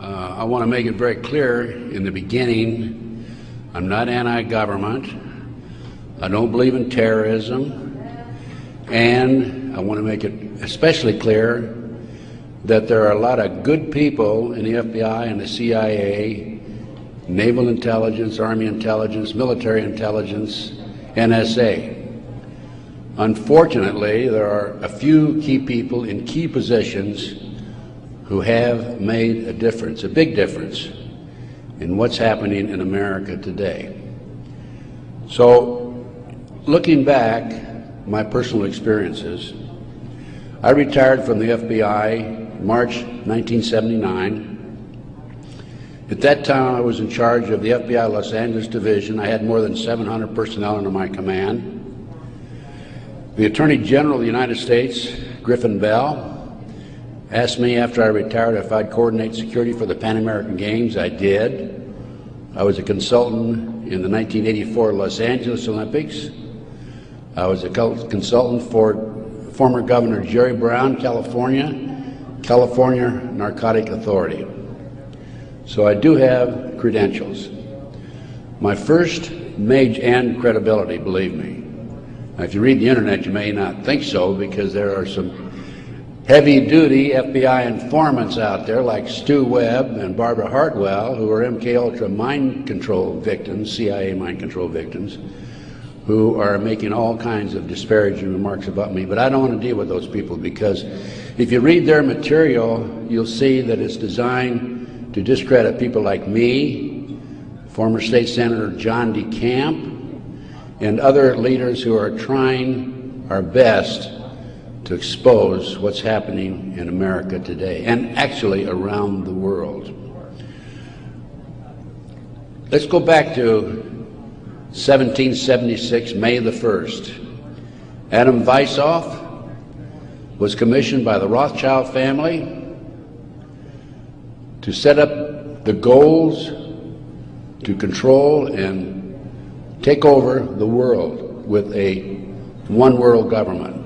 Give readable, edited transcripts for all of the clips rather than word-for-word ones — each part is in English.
I want to make it very clear in the beginning, I'm not anti-government. I don't believe in terrorism. And I want to make it especially clear that there are a lot of good people in the FBI and the CIA, naval intelligence, army intelligence, military intelligence, NSA. Unfortunately, there are a few key people in key positions who have made a difference, a big difference, in what's happening in America today. So, looking back, my personal experiences, I retired from the FBI March 1979. At that time, I was in charge of the FBI Los Angeles Division. I had more than 700 personnel under my command. The Attorney General of the United States, Griffin Bell, asked me after I retired if I'd coordinate security for the Pan American Games. I did. I was a consultant in the 1984 Los Angeles Olympics. I was a consultant for former Governor Jerry Brown, California Narcotic Authority. So I do have credentials. My first major and credibility, believe me. Now, if you read the internet, you may not think so, because there are some heavy-duty FBI informants out there like Stu Webb and Barbara Hartwell, who are MKUltra mind control victims, CIA mind control victims, who are making all kinds of disparaging remarks about me. But I don't want to deal with those people, because if you read their material, you'll see that it's designed to discredit people like me, former State Senator John DeCamp, and other leaders who are trying our best to expose what's happening in America today, and actually around the world. Let's go back to 1776, May the 1st. Adam Weishaupt was commissioned by the Rothschild family to set up the goals to control and take over the world with a one world government.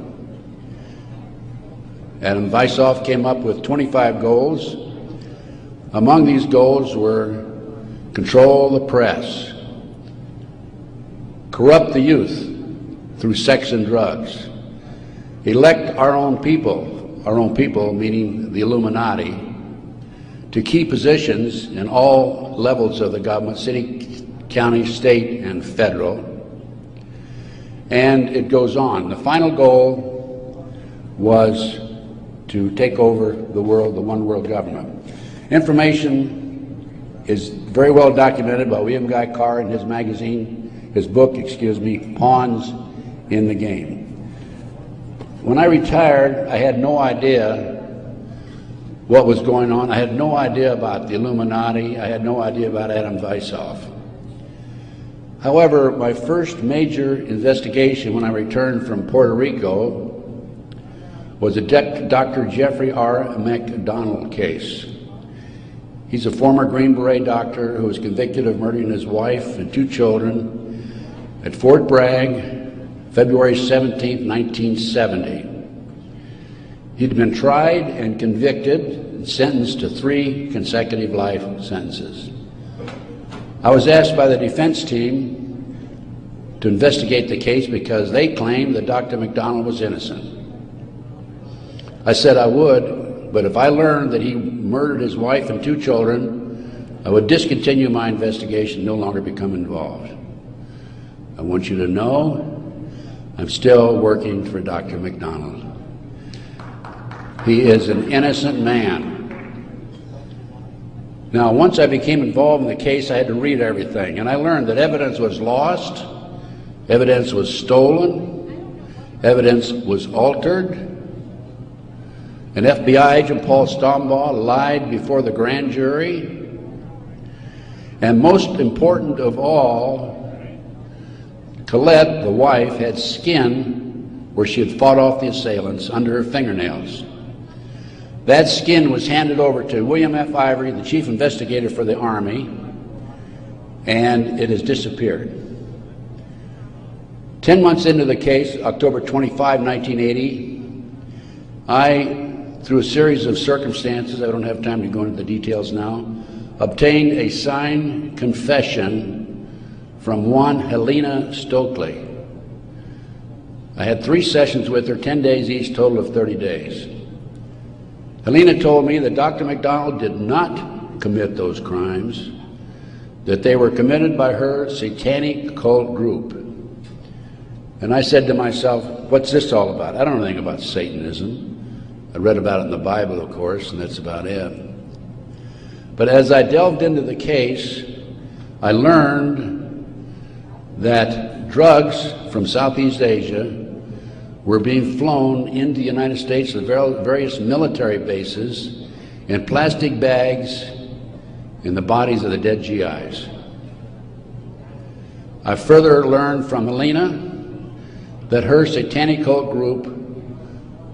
Adam Weishaupt came up with 25 goals. Among these goals were control the press, corrupt the youth through sex and drugs, elect our own people meaning the Illuminati, to key positions in all levels of the government, city, county, state, and federal. And it goes on. The final goal was to take over the world, the one world government. Information is very well documented by William Guy Carr in his magazine, his book, excuse me, Pawns in the Game. When I retired, I had no idea what was going on. I had no idea about the Illuminati. I had no idea about Adam Weishaupt. However, my first major investigation when I returned from Puerto Rico was a Dr. Jeffrey R. McDonald case. He's a former Green Beret doctor who was convicted of murdering his wife and 2 children at Fort Bragg, February 17, 1970. He'd been tried and convicted and sentenced to 3 consecutive life sentences. I was asked by the defense team to investigate the case because they claimed that Dr. McDonald was innocent. I said I would, but if I learned that he murdered his wife and 2 children, I would discontinue my investigation, no longer become involved. I want you to know I'm still working for Dr. McDonald. He is an innocent man. Now, once I became involved in the case, I had to read everything, and I learned that evidence was lost, evidence was stolen, evidence was altered. An FBI agent, Paul Stombaugh, lied before the grand jury. And most important of all, Colette, the wife, had skin where she had fought off the assailants under her fingernails. That skin was handed over to William F. Ivory, the chief investigator for the Army, and it has disappeared. 10 months into the case, October 25, 1980, I through a series of circumstances, I don't have time to go into the details now, obtained a signed confession from one Helena Stokely. I had 3 sessions with her, 10 days each, total of 30 days. Helena told me that Dr. McDonald did not commit those crimes, that they were committed by her satanic cult group. And I said to myself, what's this all about? I don't know anything about Satanism. I read about it in the Bible, of course, and that's about it. But as I delved into the case, I learned that drugs from Southeast Asia were being flown into the United States to various military bases in plastic bags in the bodies of the dead GIs. I further learned from Helena that her satanic cult group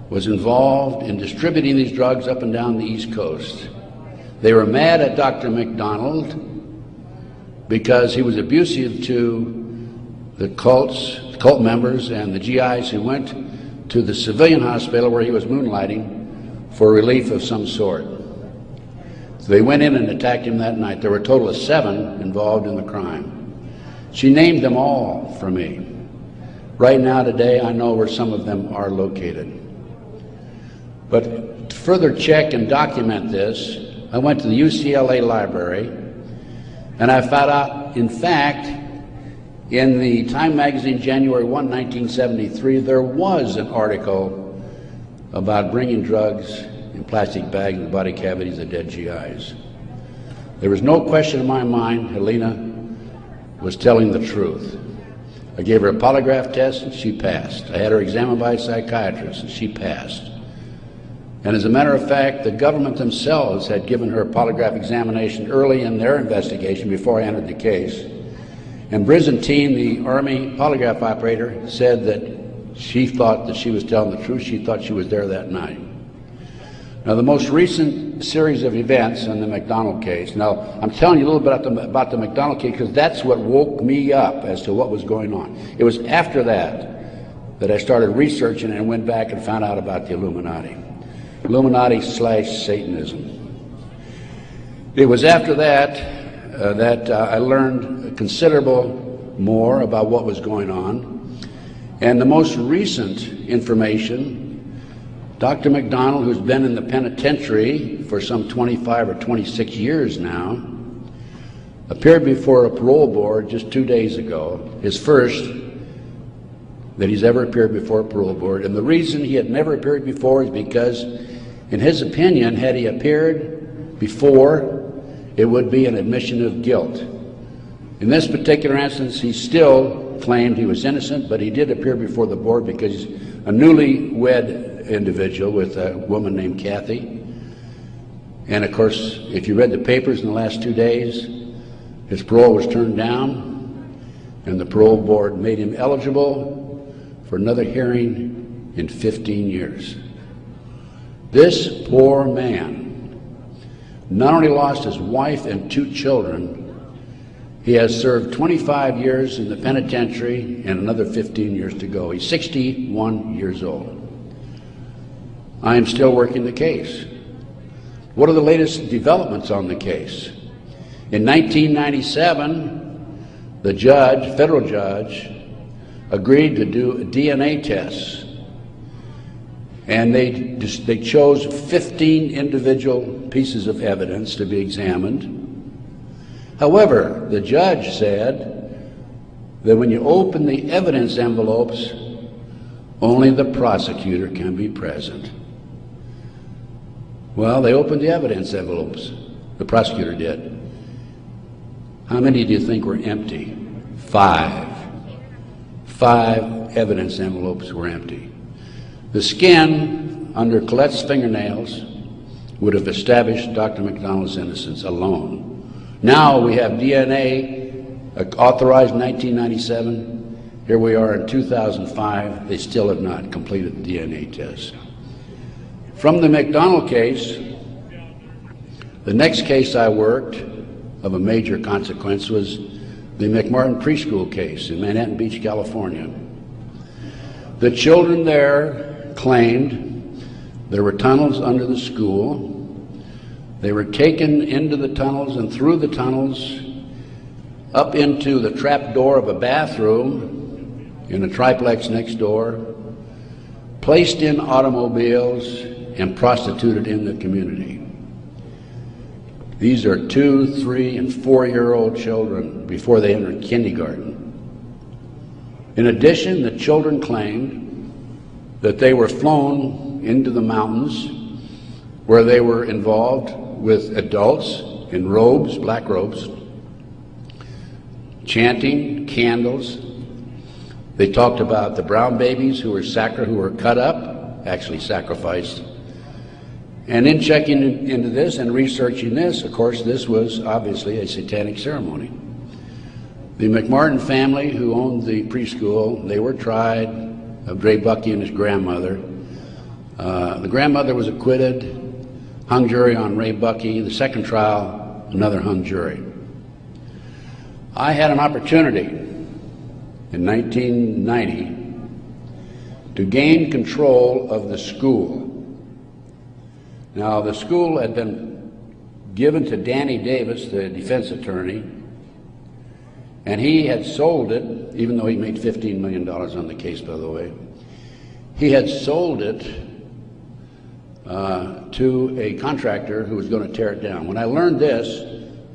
was involved in distributing these drugs up and down the East Coast. They were mad at Dr. McDonald because he was abusive to the cult members and the GIs who went to the civilian hospital where he was moonlighting for relief of some sort. So they went in and attacked him that night. There were a total of 7 involved in the crime. She named them all for me. Right now, today, I know where some of them are located. But to further check and document this, I went to the UCLA library, and I found out, in fact, in the Time magazine, January 1, 1973, there was an article about bringing drugs in plastic bags in the body cavities of dead GIs. There was no question in my mind Helena was telling the truth. I gave her a polygraph test and she passed. I had her examined by a psychiatrist and she passed. And as a matter of fact, the government themselves had given her a polygraph examination early in their investigation before I entered the case. And Byzantine, the Army polygraph operator, said that she thought that she was telling the truth. She thought she was there that night. Now, the most recent series of events in the McDonald case, now I'm telling you a little bit about the McDonald case because that's what woke me up as to what was going on. It was after that I started researching and went back and found out about the Illuminati. Illuminati/Satanism. It was after that I learned considerable more about what was going on. And the most recent information, Dr. McDonald, who's been in the penitentiary for some 25 or 26 years now, appeared before a parole board just 2 days ago, his first that he's ever appeared before a parole board. And the reason he had never appeared before is because, in his opinion, had he appeared before, it would be an admission of guilt. In this particular instance, he still claimed he was innocent, but he did appear before the board because he's a newly-wed individual with a woman named Kathy. And of course, if you read the papers in the last 2 days, his parole was turned down, and the parole board made him eligible for another hearing in 15 years. This poor man not only lost his wife and 2 children, he has served 25 years in the penitentiary and another 15 years to go. He's 61 years old. I am still working the case. What are the latest developments on the case? In 1997, the judge, federal judge, agreed to do DNA tests. And they chose 15 individual pieces of evidence to be examined. However, the judge said that when you open the evidence envelopes, only the prosecutor can be present. Well, they opened the evidence envelopes. The prosecutor did. How many do you think were empty? 5. 5 evidence envelopes were empty. The skin under Colette's fingernails would have established Dr. McDonald's innocence alone. Now we have DNA authorized in 1997. Here we are in 2005. They still have not completed the DNA test. From the McDonald case, the next case I worked of a major consequence was the McMartin preschool case in Manhattan Beach, California. The children there claimed There were tunnels under the school. They were taken into the tunnels and through the tunnels up into the trap door of a bathroom in a triplex next door, placed in automobiles, and prostituted in the community. These are 2-, 3-, and 4-year-old children before they entered kindergarten. In addition, the children claimed that they were flown into the mountains where they were involved with adults in robes, black robes, chanting, candles. They talked about the brown babies who were cut up, actually sacrificed. And in checking into this and researching this, of course, this was obviously a satanic ceremony. The McMartin family, who owned the preschool, they were tried of Ray Bucky and his grandmother. The grandmother was acquitted, hung jury on Ray Bucky. The second trial, another hung jury. I had an opportunity in 1990 to gain control of the school. Now, the school had been given to Danny Davis, the defense attorney, and he had sold it, even though he made $15 million on the case, by the way. He had sold it to a contractor who was going to tear it down. When I learned this,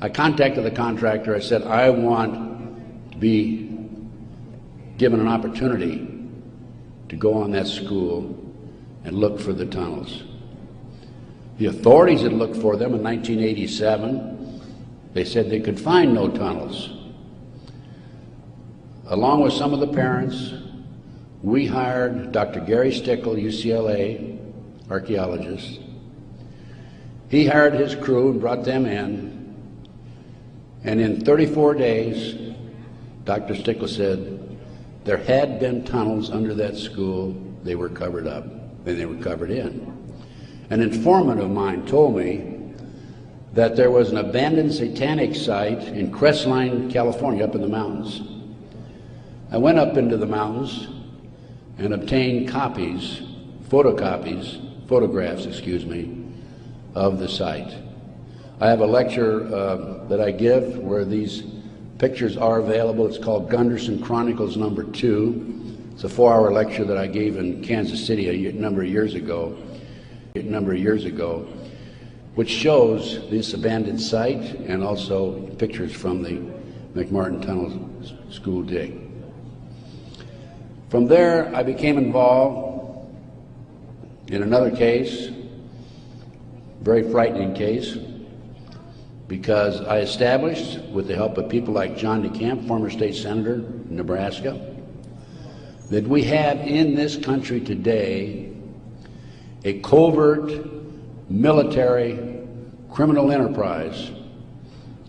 I contacted the contractor. I said, I want to be given an opportunity to go on that school and look for the tunnels. The authorities had looked for them in 1987. They said they could find no tunnels. Along with some of the parents, we hired Dr. Gary Stickle, UCLA archaeologist. He hired his crew and brought them in, and in 34 days, Dr. Stickle said there had been tunnels under that school. They were covered up, and they were covered in. An informant of mine told me that there was an abandoned satanic site in Crestline, California, up in the mountains. I went up into the mountains and obtained photographs, of the site. I have a lecture that I give where these pictures are available. It's called Gunderson Chronicles No. 2. It's a 4-hour lecture that I gave in Kansas City a number of years ago, which shows this abandoned site and also pictures from the McMartin Tunnel school dig. From there, I became involved in another case, very frightening case, because I established, with the help of people like John DeCamp, former state senator in Nebraska, that we have in this country today a covert military criminal enterprise,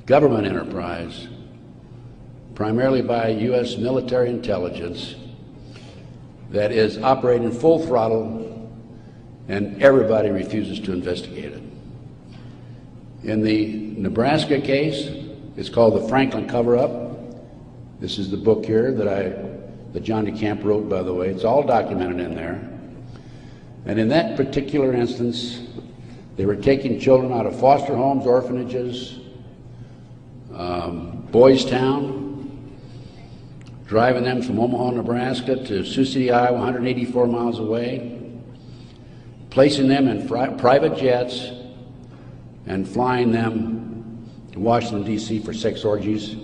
government enterprise, primarily by U.S. military intelligence, that is operating full throttle, and everybody refuses to investigate it. In the Nebraska case, it's called the Franklin Cover-Up. This is the book here that John DeCamp wrote, by the way. It's all documented in there. And in that particular instance, they were taking children out of foster homes, orphanages, Boys Town, driving them from Omaha, Nebraska to Sioux City, Iowa, 184 miles away, placing them in private jets and flying them to Washington, D.C. for sex orgies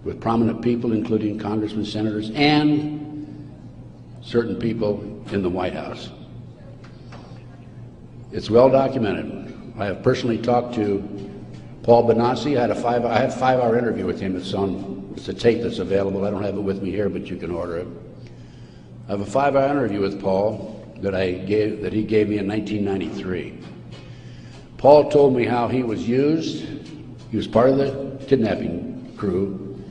with prominent people, including congressmen, senators, and certain people in the White House. It's well documented. I have personally talked to Paul Benassi. I had a 5-hour interview with him. It's a tape that's available. I don't have it with me here, but you can order it. I have a 5-hour interview with Paul that he gave me in 1993. Paul told me how he was used. He was part of the kidnapping crew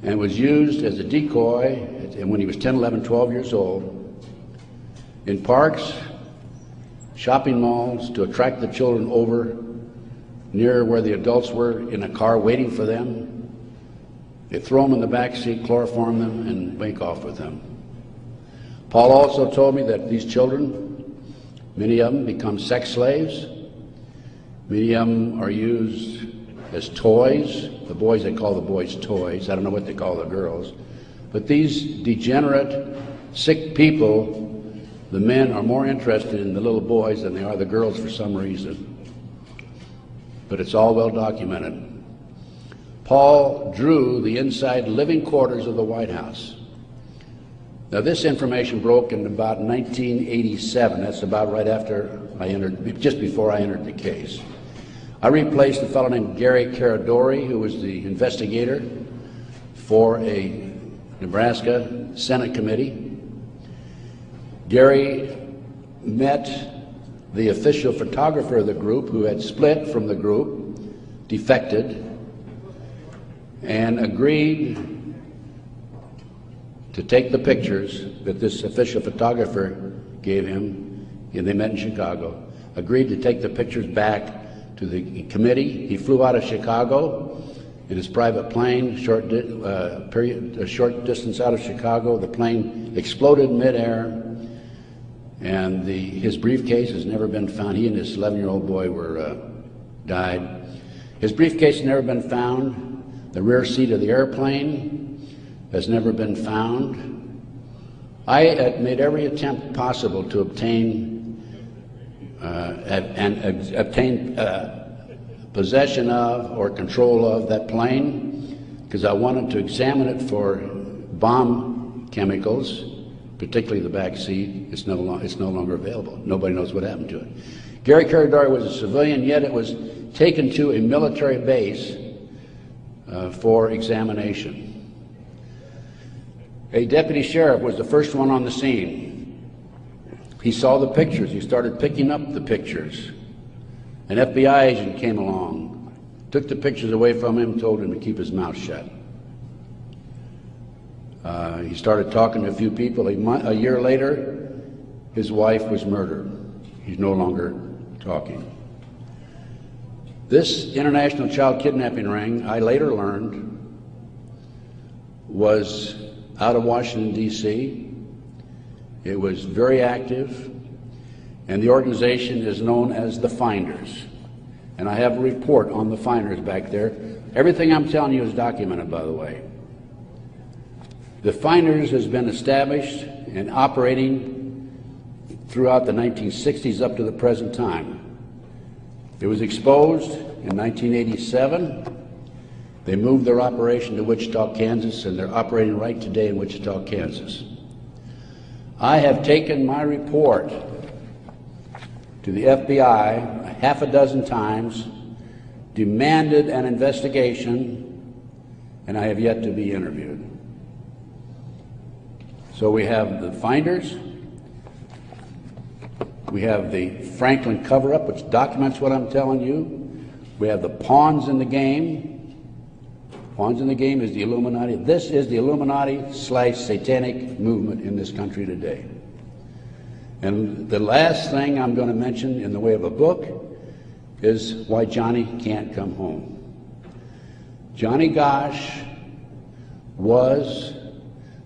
and was used as a decoy when he was 10, 11, 12 years old in parks, shopping malls, to attract the children over near where the adults were in a car waiting for them. They'd throw them in the back seat, chloroform them, and make off with them. Paul also told me that these children Many of them become sex slaves. Many of them are used as toys. The boys, they call the boys toys. I don't know what they call the girls. But these degenerate, sick people, the men are more interested in the little boys than they are the girls for some reason. But it's all well documented. Paul drew the inside living quarters of the White House. Now, this information broke in about 1987. That's about right after I entered, just before I entered the case. I replaced a fellow named Gary Caradori, who was the investigator for a Nebraska Senate committee. Gary met the official photographer of the group, who had split from the group, defected, and agreed to take the pictures that this official photographer gave him, and they met in Chicago, agreed to take the pictures back to the committee. He flew out of Chicago in his private plane, a short distance out of Chicago. The plane exploded in midair, and his briefcase has never been found. He and his 11-year-old boy died. His briefcase has never been found. The rear seat of the airplane has never been found. I made every attempt possible to obtain possession of or control of that plane, because I wanted to examine it for bomb chemicals, particularly the back seat. It's no longer available. Nobody knows what happened to it. Gary Caradori was a civilian, yet it was taken to a military base for examination. A deputy sheriff was the first one on the scene. He saw the pictures. He started picking up the pictures. An FBI agent came along, took the pictures away from him, told him to keep his mouth shut. He started talking to a few people. A year later, his wife was murdered. He's no longer talking. This international child kidnapping ring, I later learned, was out of Washington, D.C. It was very active, and the organization is known as the Finders. And I have a report on the Finders back there. Everything I'm telling you is documented, by the way. The Finders has been established and operating throughout the 1960s up to the present time. It was exposed in 1987. They moved their operation to Wichita, Kansas, and they're operating right today in Wichita, Kansas. I have taken my report to the FBI a half a dozen times, demanded an investigation, and I have yet to be interviewed. So we have the Finders, we have the Franklin cover-up, which documents what I'm telling you. We have the pawns in the game. Pawns in the game is the Illuminati. This is the Illuminati/satanic movement in this country today. And the last thing I'm going to mention in the way of a book is why Johnny can't come home. Johnny Gosch was,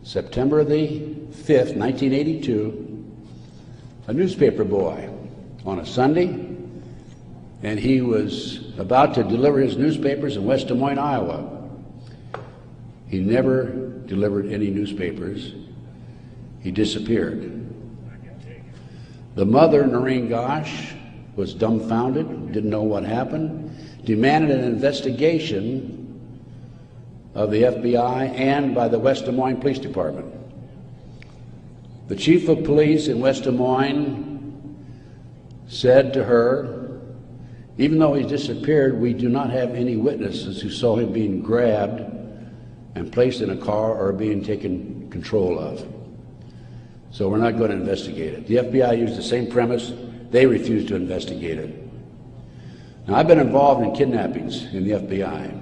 September the 5th, 1982, a newspaper boy on a Sunday, and he was about to deliver his newspapers in West Des Moines, Iowa. He never delivered any newspapers. He disappeared. The mother, Noreen Gosch, was dumbfounded, didn't know what happened, demanded an investigation of the FBI and by the West Des Moines Police Department. The chief of police in West Des Moines said to her, even though he disappeared, we do not have any witnesses who saw him being grabbed and placed in a car or being taken control of. So we're not going to investigate it. The FBI used the same premise. They refused to investigate it. Now, I've been involved in kidnappings in the FBI,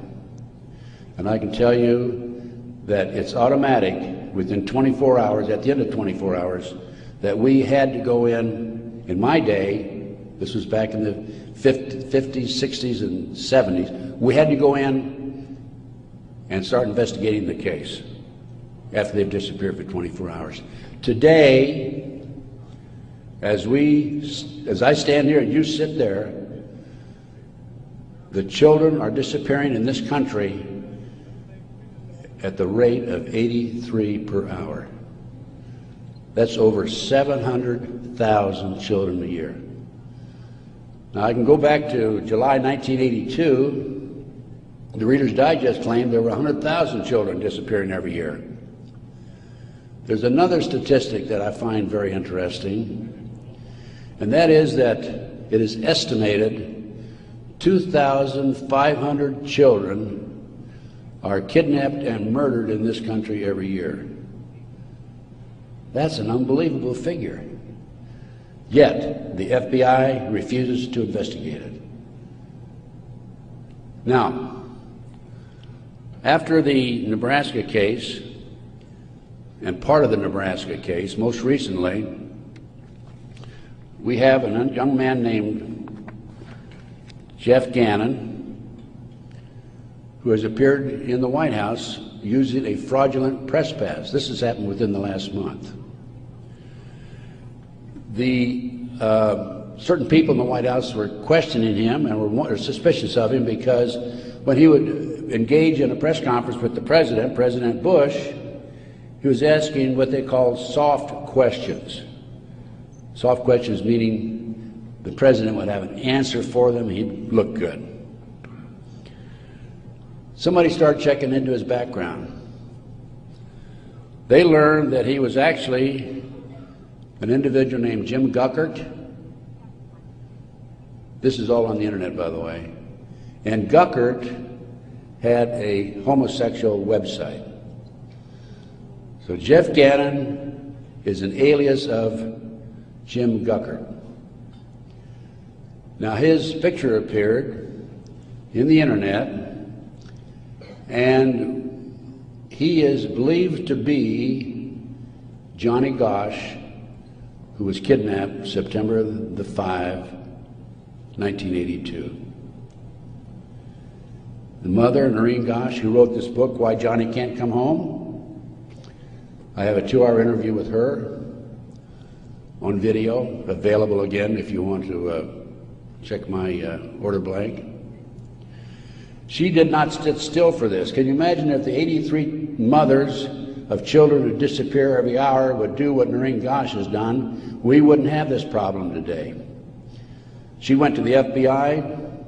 and I can tell you that it's automatic within 24 hours, at the end of 24 hours, that we had to go in my day, this was back in the 50s, 60s, and 70s, we had to go in and start investigating the case after they've disappeared for 24 hours. Today, As I stand here and you sit there, the children are disappearing in this country at the rate of 83 per hour. That's over 700,000 children a year. Now I can go back to July 1982. The Reader's Digest claimed there were 100,000 children disappearing every year. There's another statistic that I find very interesting, and that is that it is estimated 2,500 children are kidnapped and murdered in this country every year. That's an unbelievable figure. Yet, the FBI refuses to investigate it. Now, after the Nebraska case, and part of the Nebraska case, most recently, we have a young man named Jeff Gannon, who has appeared in the White House using a fraudulent press pass. This has happened within the last month. Certain people in the White House were questioning him and were suspicious of him because when he would engage in a press conference with the president, President Bush, he was asking what they call soft questions. Soft questions meaning the president would have an answer for them, he'd look good. Somebody started checking into his background. They learned that he was actually an individual named Jim Guckert. This is all on the internet, by the way. And Guckert had a homosexual website. So Jeff Gannon is an alias of Jim Guckert. Now his picture appeared in the internet, and he is believed to be Johnny Gosch, who was kidnapped September the 5, 1982. The mother, Noreen Gosch, who wrote this book, Why Johnny Can't Come Home, I have a 2-hour interview with her on video, available again if you want to check my order blank. She did not sit still for this. Can you imagine if the 83 mothers of children who disappear every hour would do what Noreen Gosch has done? We wouldn't have this problem today. She went to the FBI,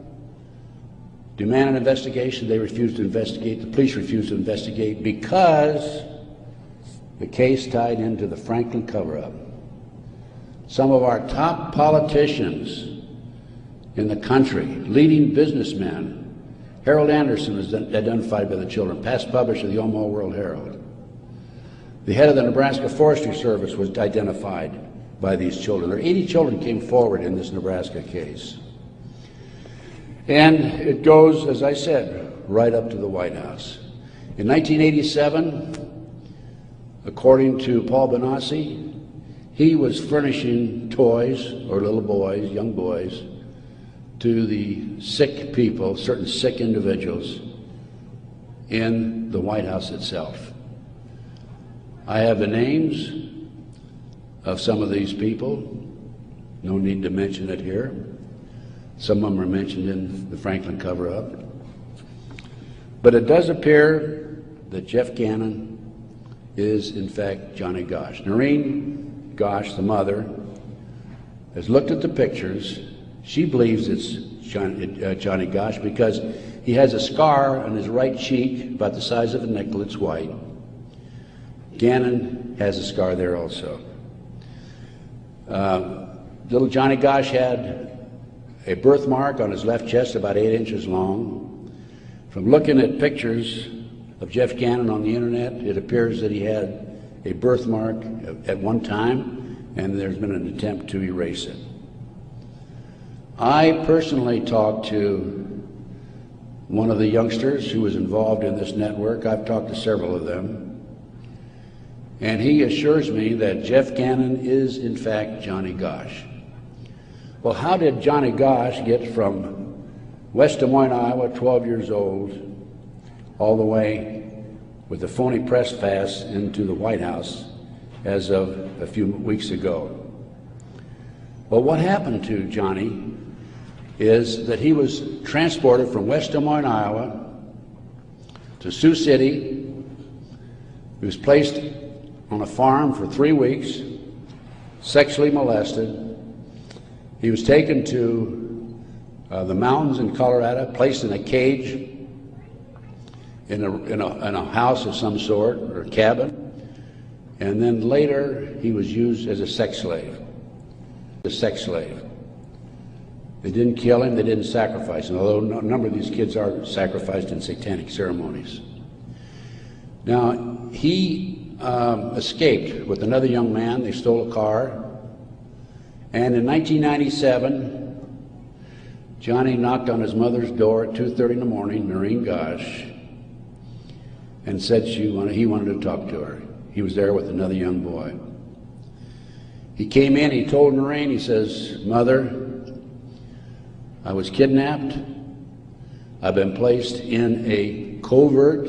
demanded an investigation. They refused to investigate. The police refused to investigate because the case tied into the Franklin cover-up. Some of our top politicians in the country, leading businessmen, Harold Anderson was identified by the children, past publisher of the Omaha World Herald. The head of the Nebraska Forestry Service was identified by these children. There 80 children came forward in this Nebraska case. And it goes, as I said, right up to the White House. In 1987, according to Paul Benassi, he was furnishing toys, or little boys, young boys, to the sick people, certain sick individuals, in the White House itself. I have the names of some of these people. No need to mention it here. Some of them are mentioned in the Franklin cover-up. But it does appear that Jeff Gannon is, in fact, Johnny Gosch. Noreen Gosch, the mother, has looked at the pictures. She believes it's Johnny Gosch because he has a scar on his right cheek about the size of a nickel. It's white. Gannon has a scar there also. Little Johnny Gosch had a birthmark on his left chest about 8 inches long. From looking at pictures of Jeff Gannon on the internet, it appears that he had a birthmark at one time, and there's been an attempt to erase it. I personally talked to one of the youngsters who was involved in this network. I've talked to several of them. And he assures me that Jeff Gannon is, in fact, Johnny Gosch. Well, how did Johnny Gosch get from West Des Moines, Iowa, 12 years old, all the way with a phony press pass into the White House as of a few weeks ago? Well, what happened to Johnny is that he was transported from West Des Moines, Iowa to Sioux City. He was placed on a farm for 3 weeks, sexually molested. He was taken to the mountains in Colorado, placed in a cage in a house of some sort, or a cabin, and then later he was used as a sex slave. A sex slave. They didn't kill him, they didn't sacrifice him, although a number of these kids are sacrificed in satanic ceremonies. Now, he escaped with another young man. They stole a car, and in 1997, Johnny knocked on his mother's door at 2:30 in the morning, Noreen Gosh, and said he wanted to talk to her. He was there with another young boy. He came in, he told Noreen, he says, "Mother, I was kidnapped. I've been placed in a covert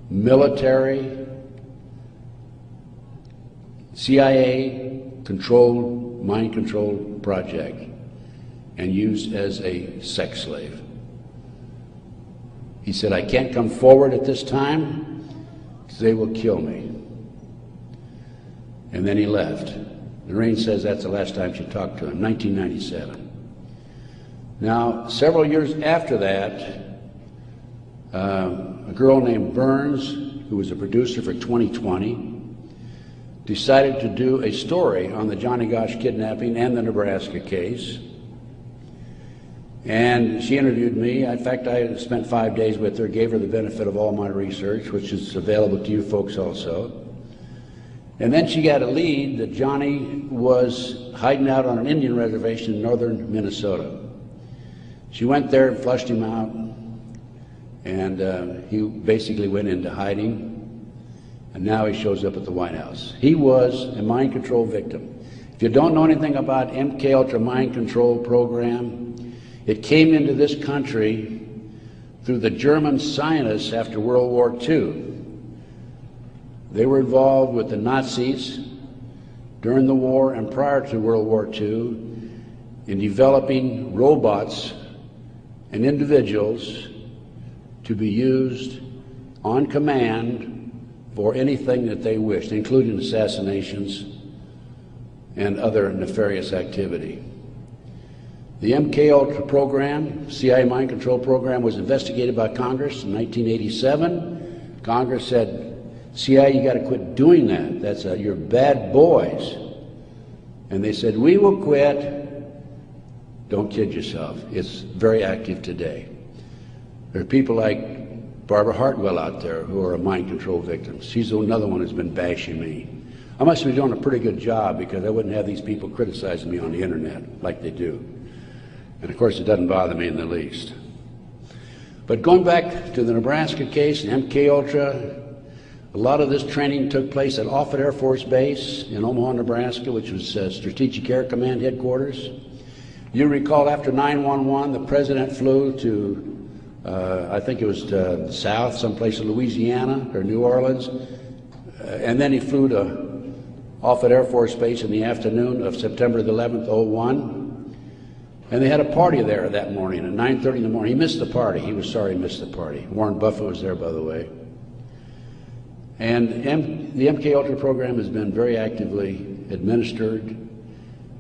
military CIA-controlled, mind-controlled project and used as a sex slave." He said, "I can't come forward at this time because they will kill me." And then he left. Noreen says that's the last time she talked to him, 1997. Now, several years after that, a girl named Burns, who was a producer for 2020, decided to do a story on the Johnny Gosch kidnapping and the Nebraska case. And she interviewed me. In fact, I spent 5 days with her, gave her the benefit of all my research, which is available to you folks also. And then she got a lead that Johnny was hiding out on an Indian reservation in northern Minnesota. She went there and flushed him out, and he basically went into hiding, and now he shows up at the White House. He was a mind control victim. If you don't know anything about MK Ultra mind control program, it came into this country through the German scientists after World War II. They were involved with the Nazis during the war and prior to World War II in developing robots and individuals to be used on command for anything that they wished, including assassinations and other nefarious activity. The MK Ultra program, CIA mind control program, was investigated by Congress in 1987. Congress said, CIA, you got to quit doing that. That's you're bad boys. And they said, we will quit. Don't kid yourself. It's very active today. There are people like Barbara Hartwell out there who are mind control victims. She's another one who's been bashing me. I must be doing a pretty good job because I wouldn't have these people criticizing me on the internet like they do. And of course, it doesn't bother me in the least. But going back to the Nebraska case and MK Ultra, a lot of this training took place at Offutt Air Force Base in Omaha, Nebraska, which was Strategic Air Command headquarters. You recall after 9/11, the president flew to, I think it was to the south, someplace in Louisiana or New Orleans, and then he flew to Offutt Air Force Base in the afternoon of September the 11th, 01, and they had a party there that morning at 9:30 in the morning. He missed the party. He was sorry he missed the party. Warren Buffett was there, by the way. And the MK Ultra program has been very actively administered,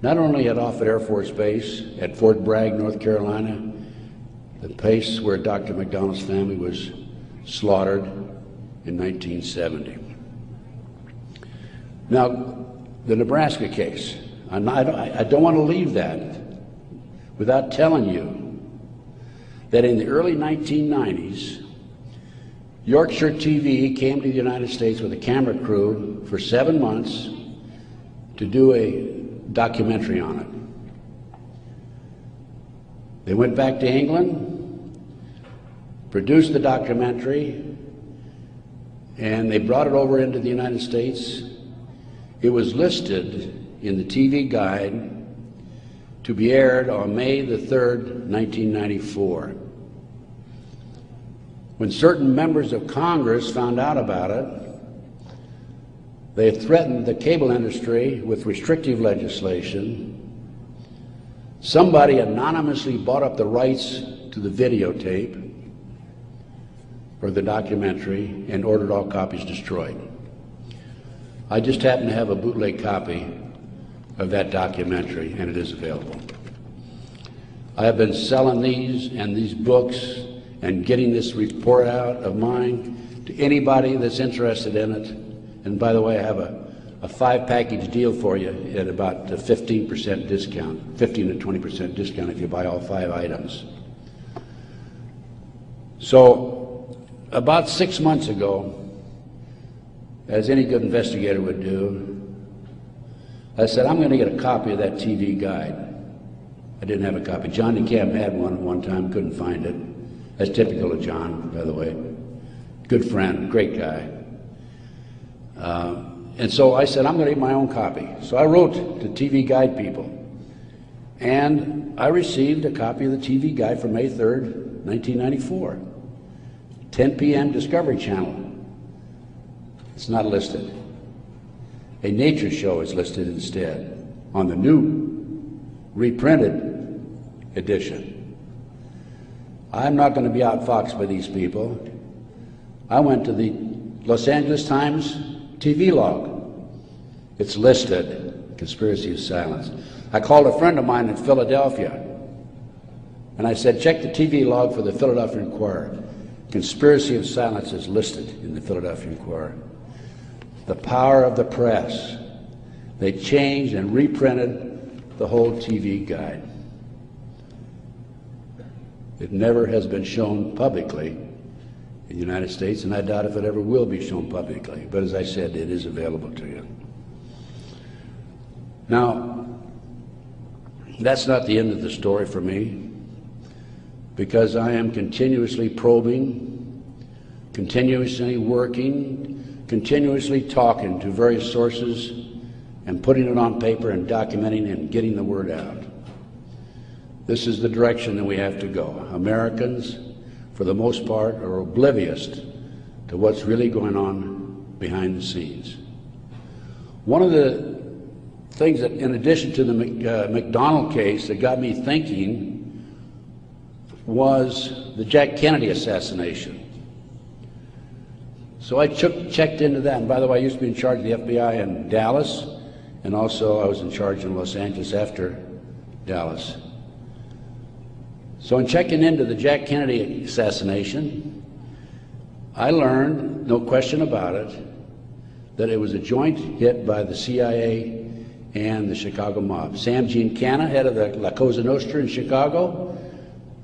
not only at Offutt Air Force Base, at Fort Bragg, North Carolina, the place where Dr. McDonald's family was slaughtered in 1970. Now, the Nebraska case, I don't want to leave that without telling you that in the early 1990s, Yorkshire TV came to the United States with a camera crew for 7 months to do a documentary on it. They went back to England, produced the documentary, and they brought it over into the United States. It was listed in the TV guide to be aired on May the 3rd, 1994. When certain members of Congress found out about it, they threatened the cable industry with restrictive legislation Somebody anonymously bought up the rights to the videotape or the documentary and ordered all copies destroyed. I just happen to have a bootleg copy of that documentary, and it is available. I have been selling these books and getting this report out of mine to anybody that's interested in it. And by the way, I have a 5-package deal for you at about a 15% discount, 15 to 20% discount if you buy all 5 items. So about 6 months ago, as any good investigator would do, I said, I'm going to get a copy of that TV guide. I didn't have a copy. John DeCamp had one at one time, couldn't find it. That's typical of John, by the way. Good friend, great guy. And so I said, I'm going to get my own copy. So I wrote to TV Guide people. And I received a copy of the TV Guide for May 3rd, 1994. 10 p.m. Discovery Channel. It's not listed. A nature show is listed instead on the new reprinted edition. I'm not going to be outfoxed by these people. I went to the Los Angeles Times TV log. It's listed, Conspiracy of Silence. I called a friend of mine in Philadelphia, and I said, check the TV log for the Philadelphia Inquirer. Conspiracy of Silence is listed in the Philadelphia Inquirer. The power of the press. They changed and reprinted the whole TV guide. It never has been shown publicly in the United States, and I doubt if it ever will be shown publicly. But as I said, it is available to you. Now, that's not the end of the story for me, because I am continuously probing, continuously working, continuously talking to various sources and putting it on paper and documenting and getting the word out. This is the direction that we have to go. Americans, for the most part, are oblivious to what's really going on behind the scenes. One of the things that, in addition to the McDonald case, that got me thinking was the Jack Kennedy assassination. So I checked into that, and by the way, I used to be in charge of the FBI in Dallas, and also I was in charge in Los Angeles after Dallas. So in checking into the Jack Kennedy assassination, I learned, no question about it, that it was a joint hit by the CIA and the Chicago mob. Sam Giancana, head of the La Cosa Nostra in Chicago,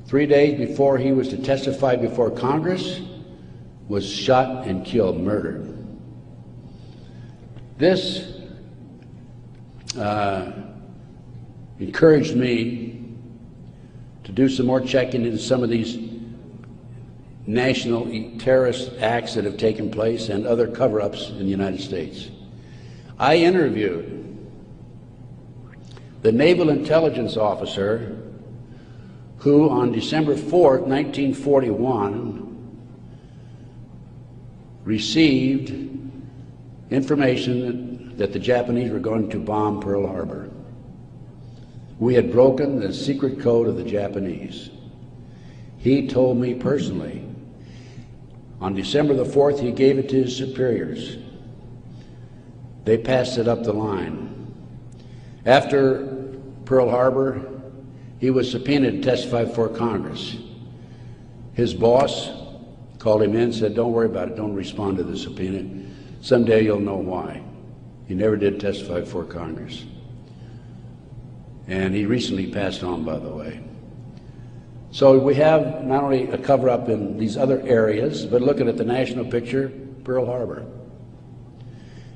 3 days before he was to testify before Congress, was shot and killed, murdered. This encouraged me to do some more checking into some of these national terrorist acts that have taken place and other cover-ups in the United States. I interviewed the naval intelligence officer who on December 4th, 1941, received information that the Japanese were going to bomb Pearl Harbor. We had broken the secret code of the Japanese. He told me personally, on December the 4th, he gave it to his superiors. They passed it up the line. After Pearl Harbor, he was subpoenaed to testify before Congress. His boss called him in and said, don't worry about it, don't respond to the subpoena. Someday you'll know why. He never did testify before Congress. And he recently passed on, by the way. So we have not only a cover-up in these other areas, but looking at the national picture, Pearl Harbor.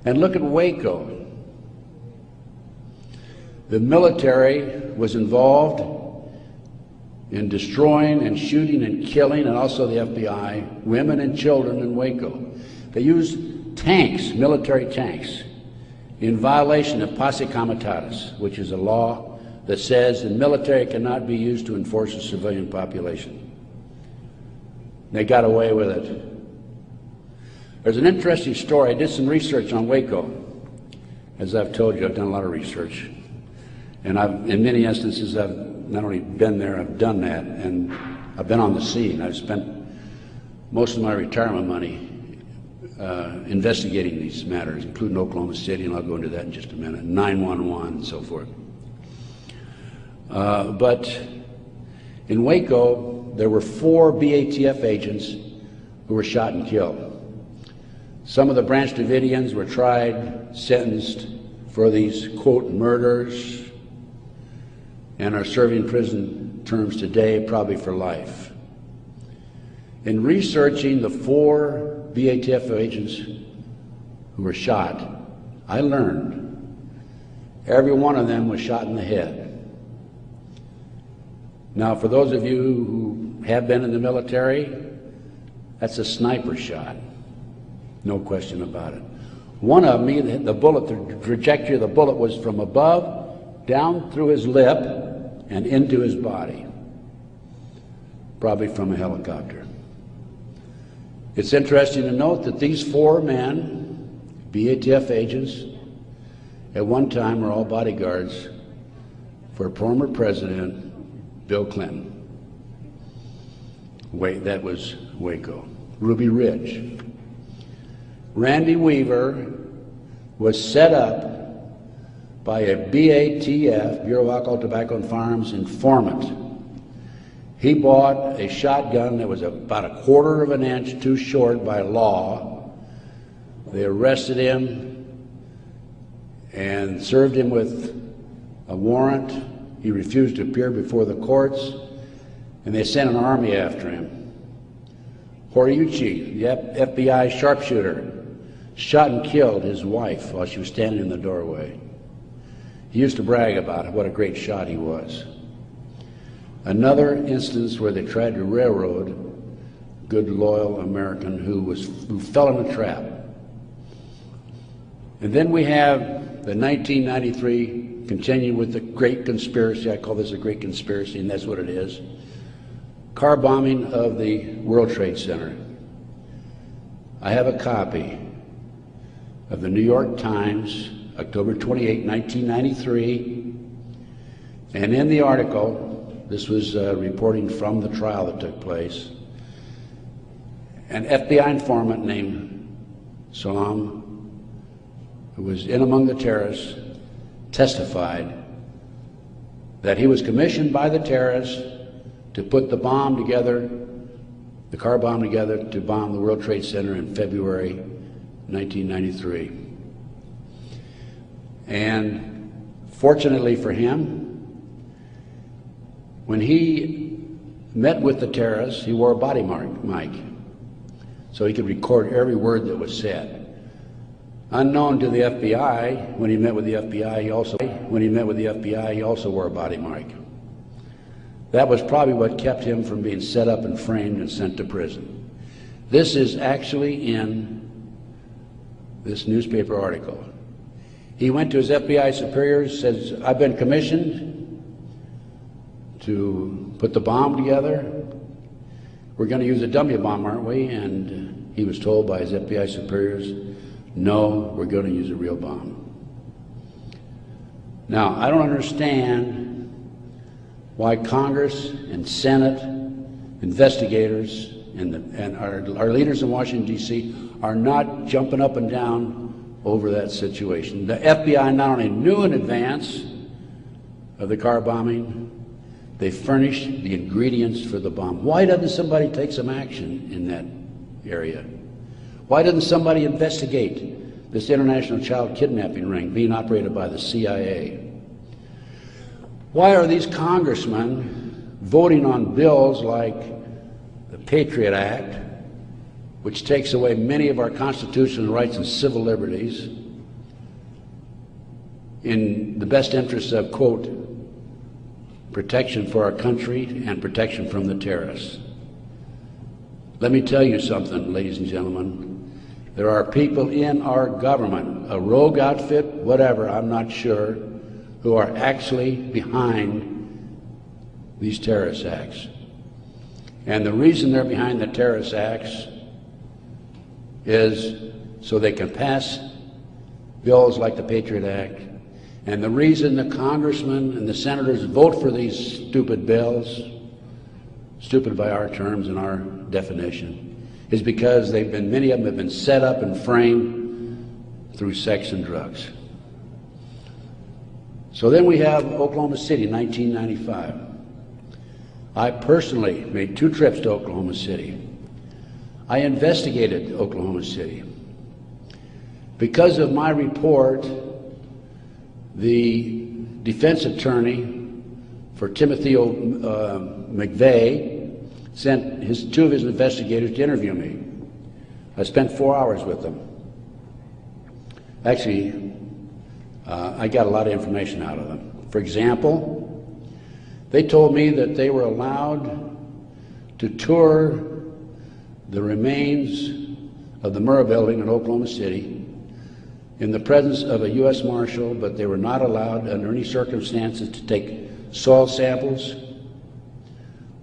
And look at Waco. The military was involved in destroying and shooting and killing, and also the FBI, women and children in Waco. They used tanks, military tanks, in violation of posse comitatus, which is a law that says the military cannot be used to enforce a civilian population. They got away with it. There's an interesting story. I did some research on Waco. As I've told you, I've done a lot of research. And in many instances, I've not only been there, I've done that, and I've been on the scene. I've spent most of my retirement money investigating these matters, including Oklahoma City, and I'll go into that in just a minute, 911 and so forth. But in Waco, there were 4 BATF agents who were shot and killed. Some of the Branch Davidians were tried, sentenced for these, quote, murders, and are serving prison terms today, probably for life. In researching the 4 BATF agents who were shot, I learned every one of them was shot in the head. Now, for those of you who have been in the military, that's a sniper shot, no question about it. One of them, the bullet, the trajectory of the bullet was from above, down through his lip, and into his body, probably from a helicopter. It's interesting to note that these 4 men, BATF agents, at one time were all bodyguards for former President Bill Clinton. That was Waco. Ruby Ridge. Randy Weaver was set up by a BATF, Bureau of Alcohol, Tobacco and Firearms, informant. He bought a shotgun that was about 1/4 of an inch too short by law. They arrested him and served him with a warrant. He refused to appear before the courts, and they sent an army after him. Horiuchi, the FBI sharpshooter, shot and killed his wife while she was standing in the doorway. He used to brag about it, what a great shot he was. Another instance where they tried to railroad a good, loyal American who fell in a trap. And then we have the 1993, continuing with the great conspiracy. I call this a great conspiracy, and that's what it is. Car bombing of the World Trade Center. I have a copy of the New York Times, October 28, 1993, and in the article, this was reporting from the trial that took place, an FBI informant named Salam, who was in among the terrorists, testified that he was commissioned by the terrorists to put the bomb together, the car bomb together, to bomb the World Trade Center in February 1993. And fortunately for him, when he met with the terrorists, he wore a body mic so he could record every word that was said. Unknown to the FBI, when he met with the FBI, he also wore a body mic. That was probably what kept him from being set up and framed and sent to prison. This is actually in this newspaper article. He went to his FBI superiors, says, I've been commissioned to put the bomb together. We're going to use a dummy bomb, aren't we? And he was told by his FBI superiors, no, we're going to use a real bomb. Now, I don't understand why Congress and Senate, investigators, and our leaders in Washington, D.C. are not jumping up and down over that situation. The FBI not only knew in advance of the car bombing, they furnished the ingredients for the bomb. Why doesn't somebody take some action in that area? Why doesn't somebody investigate this international child kidnapping ring being operated by the CIA? Why are these congressmen voting on bills like the Patriot Act, which takes away many of our constitutional rights and civil liberties, in the best interests of, quote, protection for our country and protection from the terrorists? Let me tell you something, ladies and gentlemen. There are people in our government, a rogue outfit, whatever, I'm not sure, who are actually behind these terrorist acts. And the reason they're behind the terrorist acts is so they can pass bills like the Patriot Act And the reason the congressmen and the senators vote for these stupid bills, stupid by our terms and our definition, is because many of them have been set up and framed through sex and drugs. So then we have Oklahoma City, 1995. I personally made 2 trips to Oklahoma City. I investigated Oklahoma City. Because of my report, the defense attorney for Timothy McVeigh sent 2 of his investigators to interview me. I spent 4 hours with them. Actually, I got a lot of information out of them. For example, they told me that they were allowed to tour the remains of the Murrah building in Oklahoma City in the presence of a U.S. Marshal, but they were not allowed under any circumstances to take soil samples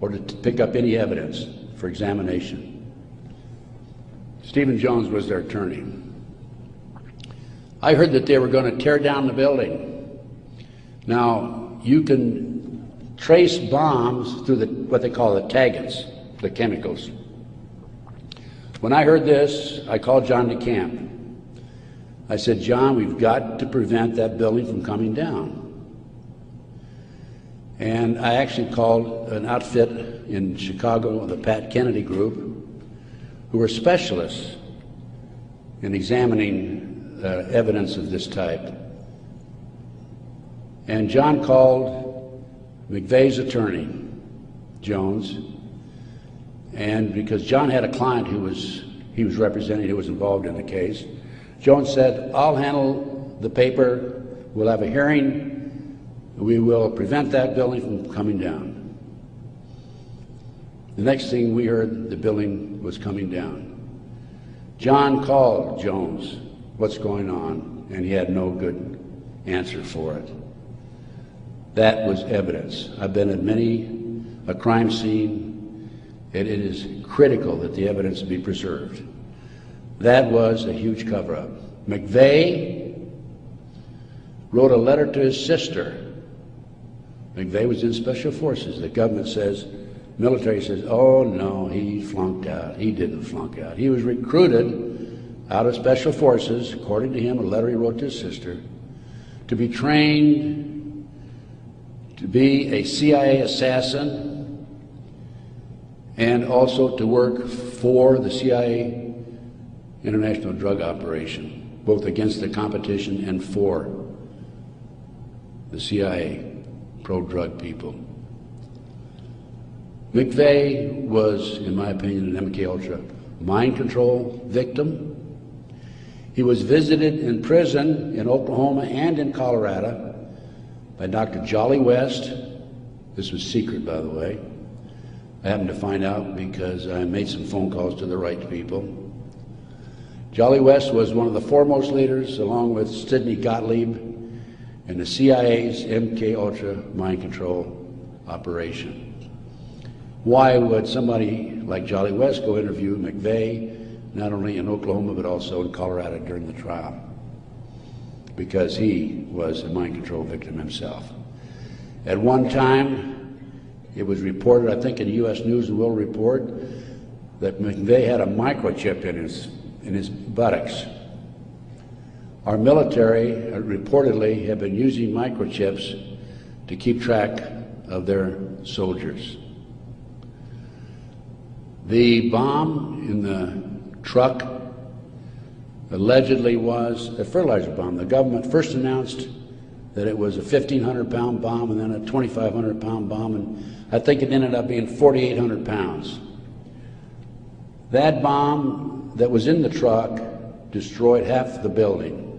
or to pick up any evidence for examination. Stephen Jones was their attorney. I heard that they were going to tear down the building. Now, you can trace bombs through what they call the taggants, the chemicals. When I heard this, I called John DeCamp. I said, John, we've got to prevent that building from coming down. And I actually called an outfit in Chicago, the Pat Kennedy Group, who were specialists in examining evidence of this type. And John called McVeigh's attorney, Jones, and because John had a client he was representing who was involved in the case, Jones said, I'll handle the paper, we'll have a hearing, we will prevent that building from coming down. The next thing we heard, the building was coming down. John called Jones, what's going on? And he had no good answer for it. That was evidence. I've been at many a crime scene, and it is critical that the evidence be preserved. That was a huge cover-up. McVeigh wrote a letter to his sister. McVeigh was in Special Forces. The government says, military says, oh no, he flunked out. He didn't flunk out. He was recruited out of Special Forces, according to him, a letter he wrote to his sister, to be trained to be a CIA assassin and also to work for the CIA international drug operation, both against the competition and for the CIA pro-drug people. McVeigh was, in my opinion, an MK-Ultra mind control victim. He was visited in prison in Oklahoma and in Colorado by Dr. Jolly West. This was secret, by the way. I happened to find out because I made some phone calls to the right people. Jolly West was one of the foremost leaders, along with Sidney Gottlieb, in the CIA's MK-Ultra mind control operation. Why would somebody like Jolly West go interview McVeigh, not only in Oklahoma but also in Colorado during the trial? Because he was a mind control victim himself. At one time, it was reported, I think in the U.S. News and World Report, that McVeigh had a microchip in his buttocks. Our military reportedly have been using microchips to keep track of their soldiers. The bomb in the truck allegedly was a fertilizer bomb. The government first announced that it was a 1,500-pound bomb and then a 2,500-pound bomb, and I think it ended up being 4,800 pounds. That bomb that was in the truck destroyed half the building.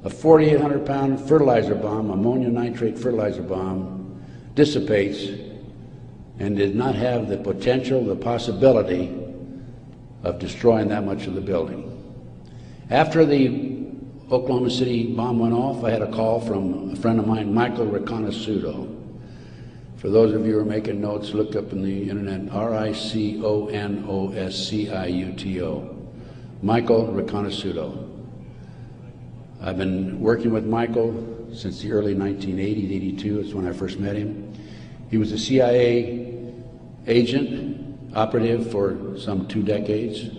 A 4,800-pound fertilizer bomb, ammonia nitrate fertilizer bomb, dissipates and did not have the potential, the possibility of destroying that much of the building. After the Oklahoma City bomb went off, I had a call from a friend of mine, Michael Riconosciuto. For those of you who are making notes, look up in the internet, R-I-C-O-N-O-S-C-I-U-T-O. Michael Riconosciuto. I've been working with Michael since the early 1980s, 82 is when I first met him. He was a CIA agent, operative for some 2 decades.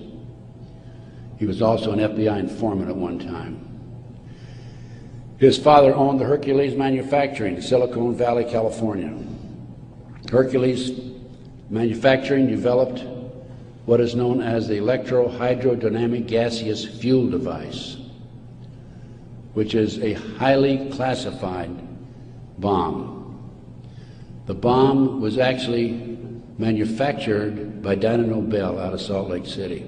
He was also an FBI informant at one time. His father owned the Hercules Manufacturing in Silicon Valley, California. Hercules Manufacturing developed what is known as the electro-hydrodynamic gaseous fuel device, which is a highly classified bomb. The bomb was actually manufactured by Dyna Nobel out of Salt Lake City.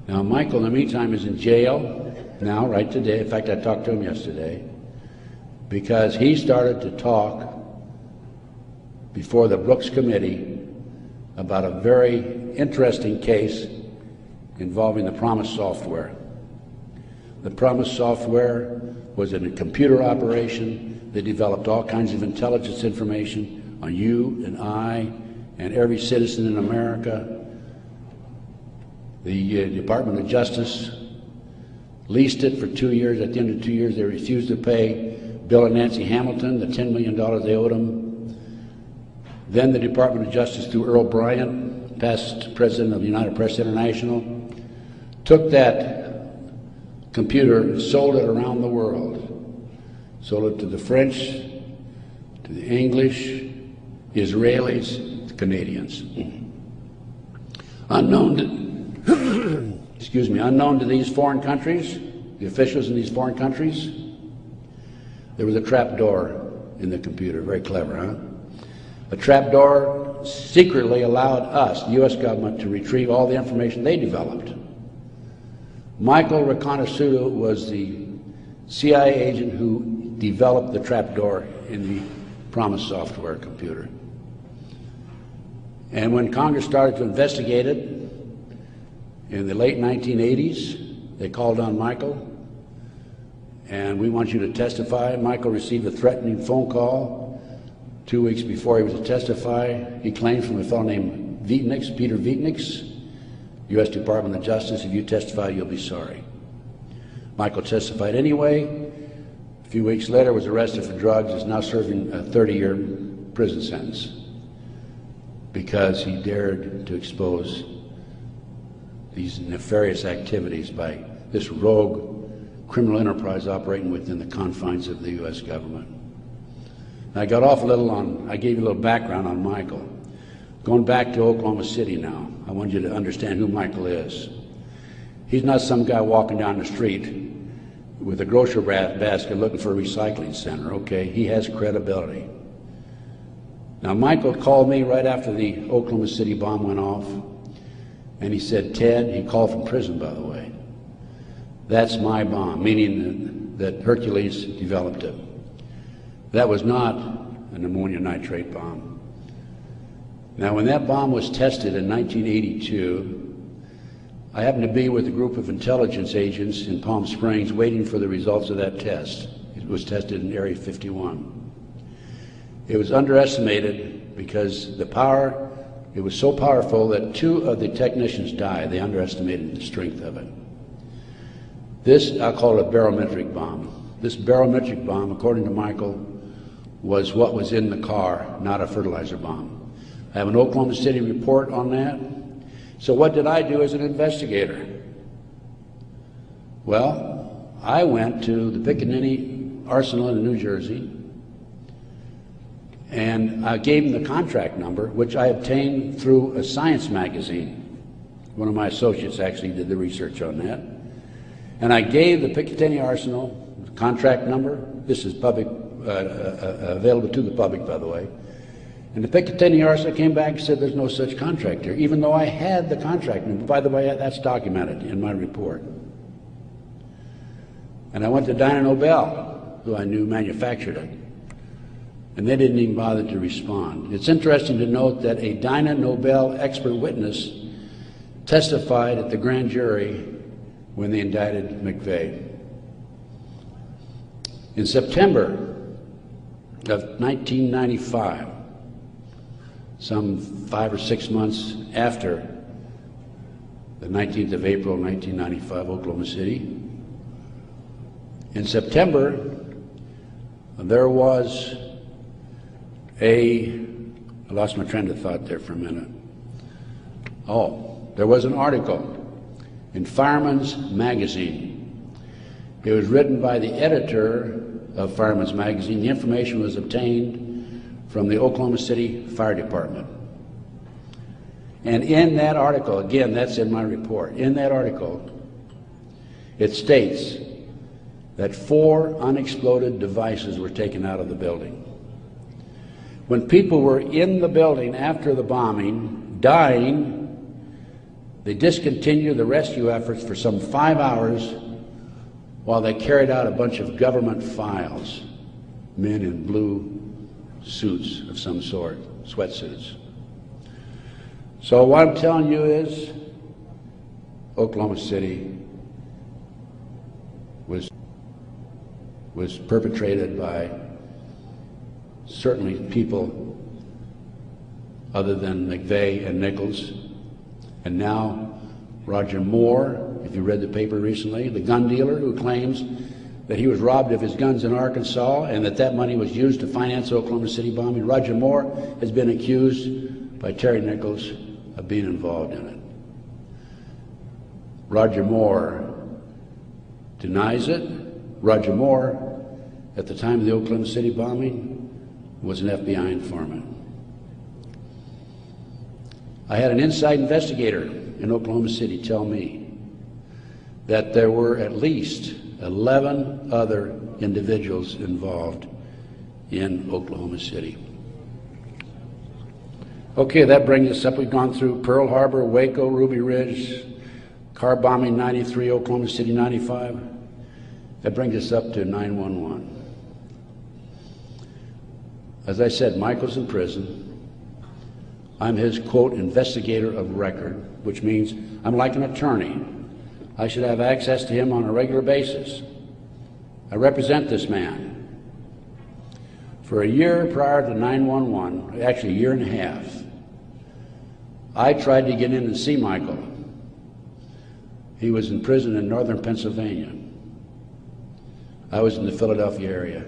Now, Michael, in the meantime, is in jail now, right today. In fact, I talked to him yesterday because he started to talk before the Brooks Committee about a very interesting case involving the Promise software. The Promise software was in a computer operation that developed all kinds of intelligence information on you and I and every citizen in America. The Department of Justice leased it for 2 years. At the end of 2 years, they refused to pay Bill and Nancy Hamilton the $10 million they owed them. Then the Department of Justice, through Earl Bryant, past president of United Press International, took that computer and sold it around the world. Sold it to the French, to the English, Israelis, the Canadians. Unknown to these foreign countries, the officials in these foreign countries, there was a trap door in the computer. Very clever, huh? A trap door secretly allowed us, the U.S. government, to retrieve all the information they developed. Michael Reconnaissance was the CIA agent who developed the trap door in the Promise software computer. And when Congress started to investigate it in the late 1980s, they called on Michael, and we want you to testify. Michael received a threatening phone call 2 weeks before he was to testify. He claimed from a fellow named Peter Vietnix, U.S. Department of Justice, if you testify, you'll be sorry. Michael testified anyway. A few weeks later, was arrested for drugs, is now serving a 30-year prison sentence because he dared to expose these nefarious activities by this rogue criminal enterprise operating within the confines of the U.S. government. I got off a little on, I gave you a little background on Michael. Going back to Oklahoma City now, I want you to understand who Michael is. He's not some guy walking down the street with a grocery basket looking for a recycling center, okay? He has credibility. Now, Michael called me right after the Oklahoma City bomb went off, and he said, Ted, he called from prison, by the way, that's my bomb, meaning that Hercules developed it. That was not an ammonium nitrate bomb. Now, when that bomb was tested in 1982, I happened to be with a group of intelligence agents in Palm Springs waiting for the results of that test. It was tested in Area 51. It was underestimated because the power, it was so powerful that 2 of the technicians died. They underestimated the strength of it. This, I'll call it a barometric bomb. This barometric bomb, according to Michael, was what was in the car, not a fertilizer bomb. I have an Oklahoma City report on that. So what did I do as an investigator? Well, I went to the Pickaninny Arsenal in New Jersey, and I gave him the contract number, which I obtained through a science magazine. One of my associates actually did the research on that. And I gave the Picatinny Arsenal the contract number. This is public, available to the public, by the way. And the Picatinny Arsenal came back and said there's no such contract here, even though I had the contract number. By the way, that's documented in my report. And I went to Dyna Nobel, who I knew manufactured it, and they didn't even bother to respond. It's interesting to note that a Dyna Nobel expert witness testified at the grand jury when they indicted McVeigh. In September of 1995, some 5 or 6 months after the 19th of April, 1995, Oklahoma City, In September, there was I lost my train of thought there for a minute. Oh, there was an article in Fireman's Magazine. It was written by the editor of Fireman's Magazine. The information was obtained from the Oklahoma City Fire Department. And in that article, again, that's in my report, in that article, it states that 4 unexploded devices were taken out of the building. When people were in the building after the bombing, dying, they discontinued the rescue efforts for some 5 hours while they carried out a bunch of government files, men in blue suits of some sort, sweatsuits. So what I'm telling you is, Oklahoma City was perpetrated by certainly people other than McVeigh and Nichols, and now Roger Moore, if you read the paper recently, the gun dealer who claims that he was robbed of his guns in Arkansas and that money was used to finance the Oklahoma City bombing. Roger Moore has been accused by Terry Nichols of being involved in it. Roger Moore denies it. Roger Moore, at the time of the Oklahoma City bombing, was an FBI informant. I had an inside investigator in Oklahoma City tell me that there were at least 11 other individuals involved in Oklahoma City. Okay, that brings us up. We've gone through Pearl Harbor, Waco, Ruby Ridge, car bombing 93, Oklahoma City 95. That brings us up to 9/11. As I said, Michael's in prison. I'm his, quote, investigator of record, which means I'm like an attorney. I should have access to him on a regular basis. I represent this man. For a year prior to 9/11, actually a year and a half, I tried to get in and see Michael. He was in prison in northern Pennsylvania. I was in the Philadelphia area.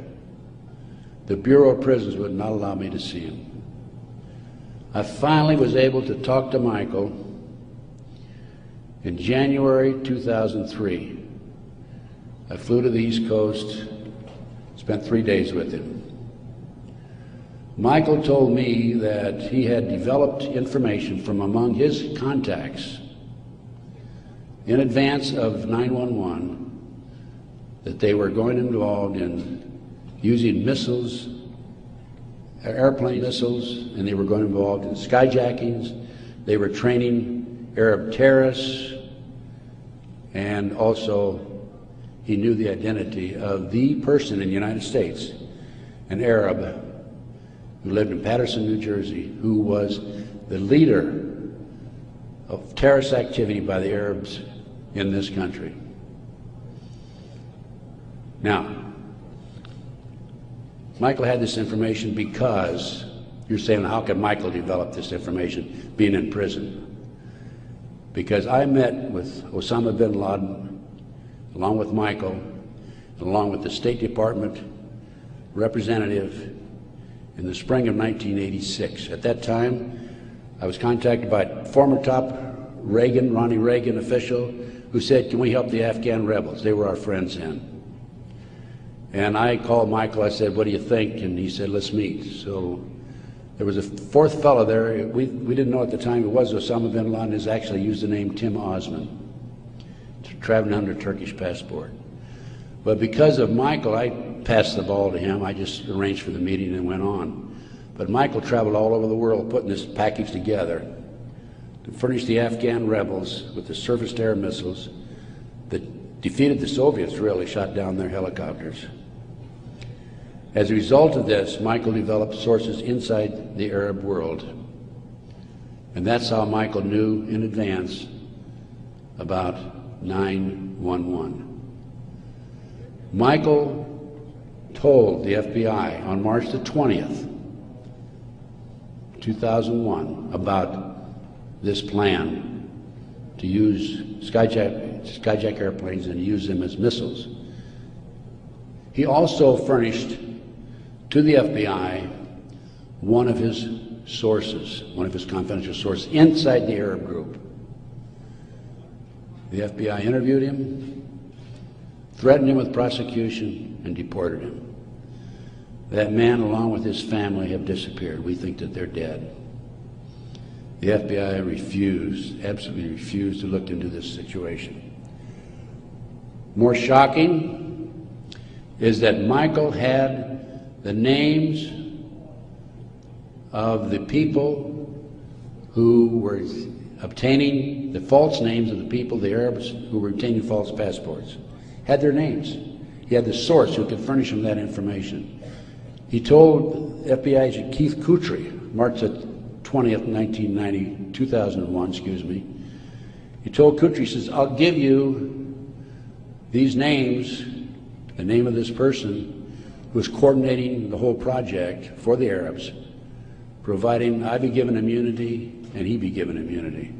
The Bureau of Prisons would not allow me to see him. I finally was able to talk to Michael in January 2003. I flew to the East Coast, spent 3 days with him. Michael told me that he had developed information from among his contacts in advance of 9/11 that they were going involved in using missiles, airplane missiles, and they were going involved in skyjackings. They were training Arab terrorists, and also he knew the identity of the person in the United States, an Arab who lived in Paterson, New Jersey, who was the leader of terrorist activity by the Arabs in this country. Now, Michael had this information because, you're saying, how could Michael develop this information being in prison? Because I met with Osama bin Laden, along with Michael, along with the State Department representative in the spring of 1986. At that time, I was contacted by former top Ronnie Reagan official who said, can we help the Afghan rebels? They were our friends then. And I called Michael, I said, what do you think? And he said, let's meet. So there was a fourth fellow there. We didn't know at the time it was Osama bin Laden. Has actually used the name Tim Osman, traveling under a Turkish passport. But because of Michael, I passed the ball to him. I just arranged for the meeting and went on. But Michael traveled all over the world putting this package together to furnish the Afghan rebels with the surface-to-air missiles that defeated the Soviets, really, shot down their helicopters. As a result of this, Michael developed sources inside the Arab world. And that's how Michael knew in advance about 9/11. Michael told the FBI on March the 20th, 2001, about this plan to use skyjack airplanes and use them as missiles. He also furnished to the FBI one of his sources, one of his confidential sources inside the Arab group. The FBI interviewed him, threatened him with prosecution, and deported him. That man, along with his family, have disappeared. We think that they're dead. The FBI refused, absolutely refused to look into this situation. More shocking is that Michael had the names of the people who were obtaining the false names of the people, the Arabs who were obtaining false passports. Had their names. He had the source who could furnish him that information. He told FBI agent Keith Kutry, March 20th, 2001, excuse me. He told Kutry, he says, I'll give you these names, the name of this person who was coordinating the whole project for the Arabs, providing I be given immunity and he be given immunity.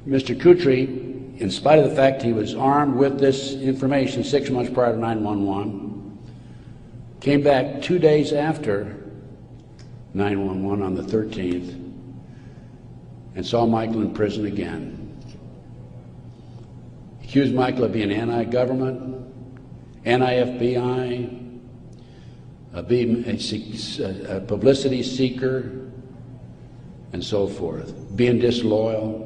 Mr. Kutry, in spite of the fact he was armed with this information 6 months prior to 9/11, came back 2 days after 9/11 on the 13th and saw Michael in prison again. Accused Michael of being anti-government, anti-FBI, being a publicity seeker, and so forth, being disloyal.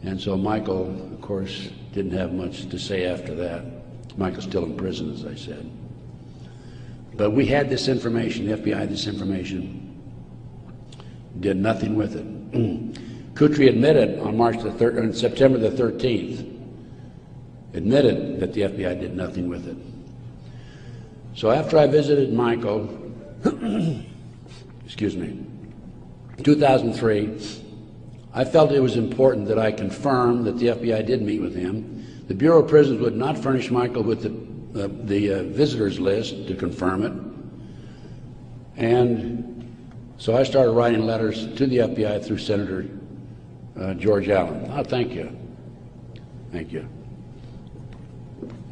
And so Michael, of course, didn't have much to say after that. Michael's still in prison, as I said. But we had this information, the FBI had this information, did nothing with it. Kutry admitted on September the 13th, admitted that the FBI did nothing with it. So after I visited Michael, excuse me, 2003, I felt it was important that I confirm that the FBI did meet with him. The Bureau of Prisons would not furnish Michael with the visitors list to confirm it. And so I started writing letters to the FBI through Senator George Allen. Oh, thank you. Thank you.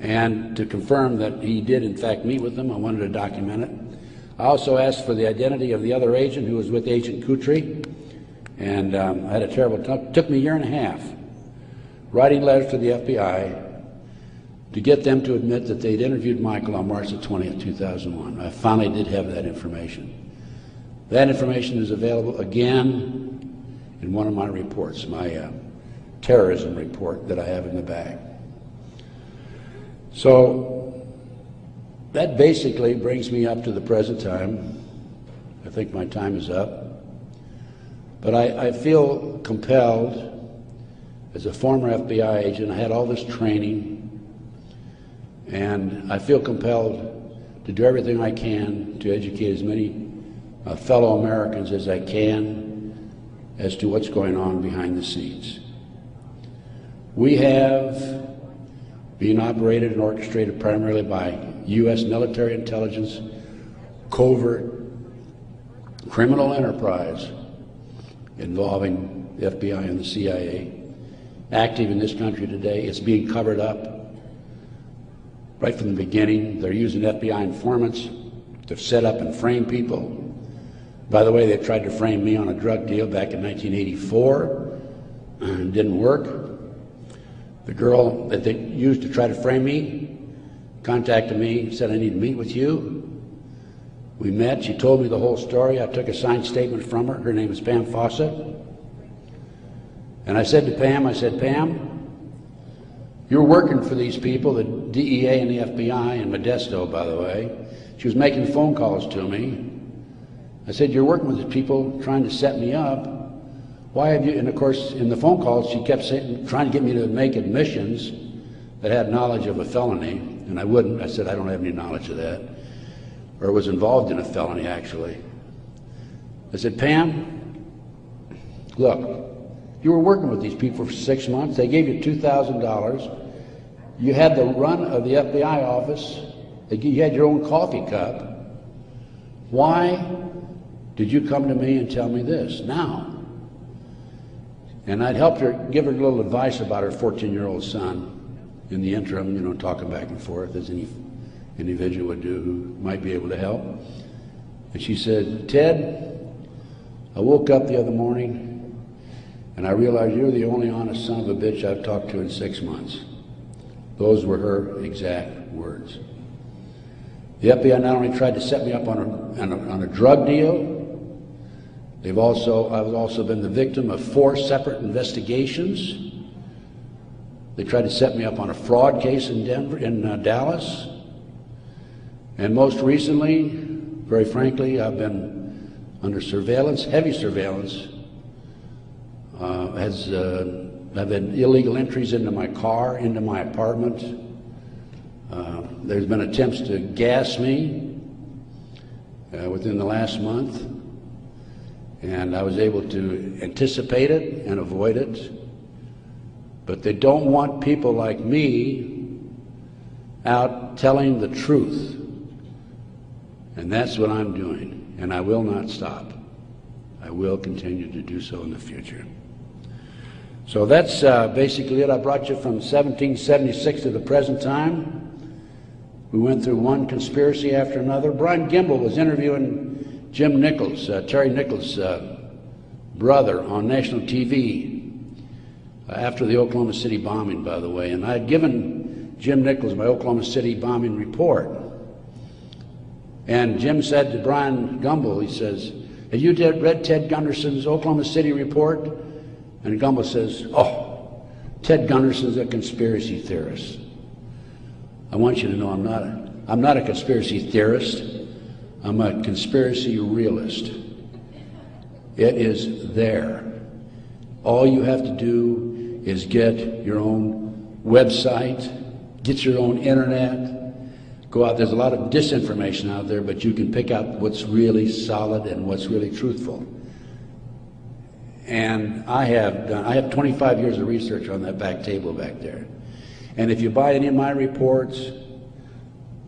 And to confirm that he did in fact meet with them, I wanted to document it. I also asked for the identity of the other agent who was with Agent Kutry. And I had a terrible time. It took me a year and a half writing letters to the FBI to get them to admit that they'd interviewed Michael on March the 20th, 2001. I finally did have that information. That information is available again in one of my reports, my terrorism report that I have in the back. So that basically brings me up to the present time. I think my time is up. But I feel compelled, as a former FBI agent, I had all this training, and I feel compelled to do everything I can to educate as many fellow Americans as I can as to what's going on behind the scenes. We have been operated and orchestrated primarily by U.S. military intelligence, covert criminal enterprise involving the FBI and the CIA, active in this country today. It's being covered up right from the beginning. They're using FBI informants to set up and frame people. By the way, they tried to frame me on a drug deal back in 1984, and didn't work. The girl that they used to try to frame me contacted me, said, I need to meet with you. We met, she told me the whole story. I took a signed statement from her. Her name is Pam Fawcett. And I said to Pam, Pam, you're working for these people, the DEA and the FBI, in Modesto, by the way. She was making phone calls to me. I said, you're working with these people trying to set me up. Why have you, and of course, in the phone calls, she kept saying, trying to get me to make admissions that had knowledge of a felony, and I wouldn't. I said, I don't have any knowledge of that, or was involved in a felony, actually. I said, Pam, look, you were working with these people for 6 months. They gave you $2,000. You had the run of the FBI office. You had your own coffee cup. Why did you come to me and tell me this now? And I'd helped her, give her a little advice about her 14-year-old son. in the interim, you know, talking back and forth as any individual would do who might be able to help. And she said, Ted, I woke up the other morning and I realized you're the only honest son of a bitch I've talked to in 6 months. Those were her exact words. The FBI not only tried to set me up on a drug deal, I've also been the victim of 4 separate investigations. They tried to set me up on a fraud case in Dallas. And most recently, very frankly, I've been under surveillance, heavy surveillance. I've had illegal entries into my car, into my apartment. There's been attempts to gas me within the last month. And I was able to anticipate it and avoid it. But they don't want people like me out telling the truth. And that's what I'm doing. And I will not stop. I will continue to do so in the future. So that's basically it. I brought you from 1776 to the present time. We went through one conspiracy after another. Brian Gimbel was interviewing Jim Nichols, Terry Nichols' brother, on national TV after the Oklahoma City bombing, by the way. And I had given Jim Nichols my Oklahoma City bombing report. And Jim said to Brian Gimbel, he says, have you read Ted Gunderson's Oklahoma City report? And Gimbel says, oh, Ted Gunderson's a conspiracy theorist. I want you to know I'm not a conspiracy theorist. I'm a conspiracy realist. It is there. All you have to do is get your own website, get your own internet, go out. There's a lot of disinformation out there, but you can pick out what's really solid and what's really truthful. And I have 25 years of research on that back table back there. And if you buy any of my reports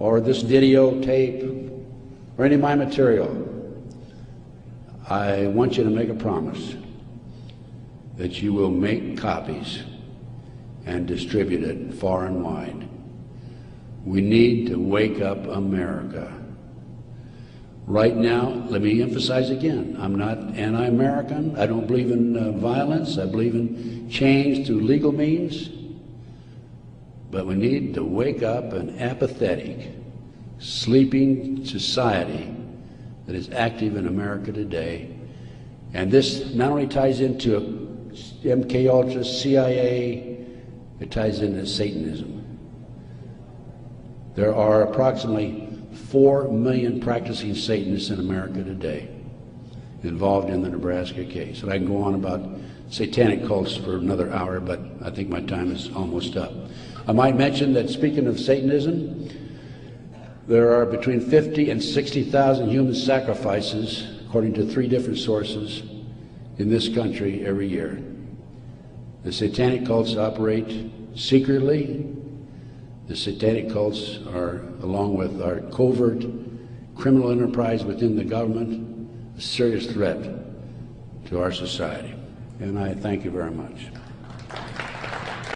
or this videotape or any of my material, I want you to make a promise that you will make copies and distribute it far and wide. We need to wake up America. Right now, let me emphasize again, I'm not anti-American. I don't believe in violence. I believe in change through legal means. But we need to wake up an apathetic, sleeping society that is active in America today. And this not only ties into MK Ultra, CIA, it ties into Satanism. There are approximately 4 million practicing Satanists in America today involved in the Nebraska case. And I can go on about satanic cults for another hour, but I think my time is almost up. I might mention that, speaking of Satanism, there are between 50 and 60,000 human sacrifices, according to 3 different sources, in this country every year. The satanic cults operate secretly. The satanic cults are, along with our covert criminal enterprise within the government, a serious threat to our society. And I thank you very much.